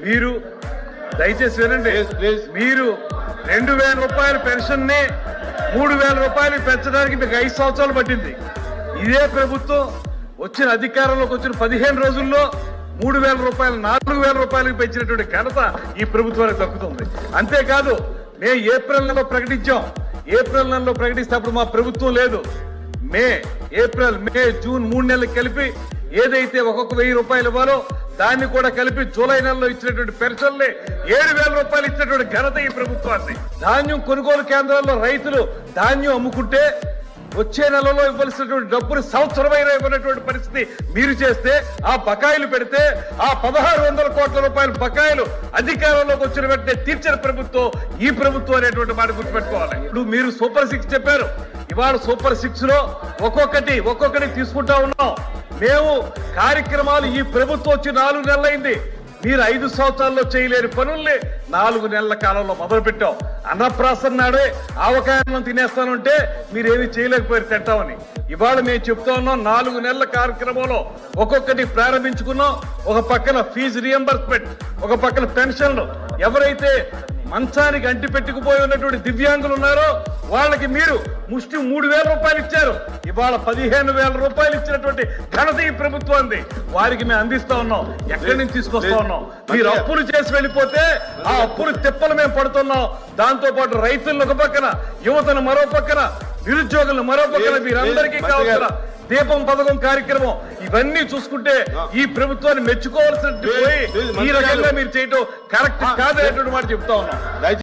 మీరు దయచేసి వినండి. మీరు 2000 రూపాయల పెన్షన్ ని 3000 రూపాయలు పెంచడానికి మీకు 5 సంవత్సరాలు పట్టింది. ఇదే ప్రభుత్వం వచ్చిన అధికారంలోకి వచ్చిన 15 రోజుల్లో 3000 రూపాయలు 4000 రూపాయలకు పెంచినటువంటి ఘనత ఈ ప్రభుత్వానికి దక్కుతుంది. అంతేకాదు మేము ఏప్రిల్ నెలలో ప్రకటించాం. ఏప్రిల్ నెలలో ప్రకటిస్తే అప్పుడు మా ప్రభుత్వం లేదు. ఏప్రిల్ మే జూన్ 3 నెలలకు కలిపి ఏదైతే ఒక్కొక్క 1000 రూపాయలు ఇవ్వాలో దాన్ని కూడా కలిపి జూలై నెలలో ఇచ్చినటువంటి పెన్షన్లే 7000 రూపాయలు ఇచ్చినటువంటి ఘనత ఈ ప్రభుత్వాన్ని. ధాన్యం కొనుగోలు కేంద్రాల్లో రైతులు ధాన్యం అమ్ముకుంటే వచ్చే నెలలో ఇవ్వాల్సినటువంటి డబ్బులు సంవత్సరమైనా ఇవ్వనటువంటి పరిస్థితి మీరు చేస్తే, ఆ బకాయిలు పెడితే ఆ 1600 కోట్ల రూపాయల బకాయిలు అధికారంలోకి వచ్చిన వెంటనే తీర్చిన ప్రభుత్వం ఈ ప్రభుత్వం అనేటువంటి మాట గుర్తుపెట్టుకోవాలి. ఇప్పుడు మీరు సూపర్ 6 చెప్పారు. ఇవాళ సూపర్ 6 లో ఒక్కొక్కటి తీసుకుంటా ఉన్నాం. మేము కార్యక్రమాలు ఈ ప్రభుత్వం వచ్చి 4 నెలలైంది. మీరు 5 సంవత్సరాల్లో చేయలేని పనుల్ని 4 నెలల కాలంలో మొదలు పెట్టాం. అన్నప్రాసన నాడే ఆవకాయలను తినేస్తానంటే మీరేమి చేయలేకపోయారు తింటామని. ఇవాళ మేము చెప్తా ఉన్నాం 4 నెలల కార్యక్రమంలో ఒక్కొక్కటి ప్రారంభించుకున్నాం. ఒక పక్కన ఫీజు రియంబర్స్మెంట్, ఒక పక్కన పెన్షన్లు. ఎవరైతే మంచానికి అంటి పెట్టుకుపోయి ఉన్నటువంటి దివ్యాంగులు ఉన్నారో వాళ్ళకి మీరు ముష్టి 3000 రూపాయలు ఇచ్చారు. ఇవాళ 15000 రూపాయలు ఇచ్చినటువంటి ఘనత ఈ ప్రభుత్వాన్ని. వారికి మేము అందిస్తా ఉన్నాం. ఎక్కడి నుంచి తీసుకొస్తా ఉన్నాం? మీరు అప్పులు చేసి వెళ్ళిపోతే ఆ అప్పులు తిప్పలు మేము పడుతున్నాం. దాంతో పాటు రైతులను ఒక పక్కన, యువతను మరో పక్కన, నిరుద్యోగులను మరో పక్కన, మీరందరికీ కావాల్సిన దీపం పథకం కార్యక్రమం ఇవన్నీ చూసుకుంటే ఈ ప్రభుత్వాన్ని మెచ్చుకోవాల్సిన ఈ రకంగా మీరు చేయటం కరెక్ట్ కాదనేటువంటి మాట చెప్తా ఉన్నాం.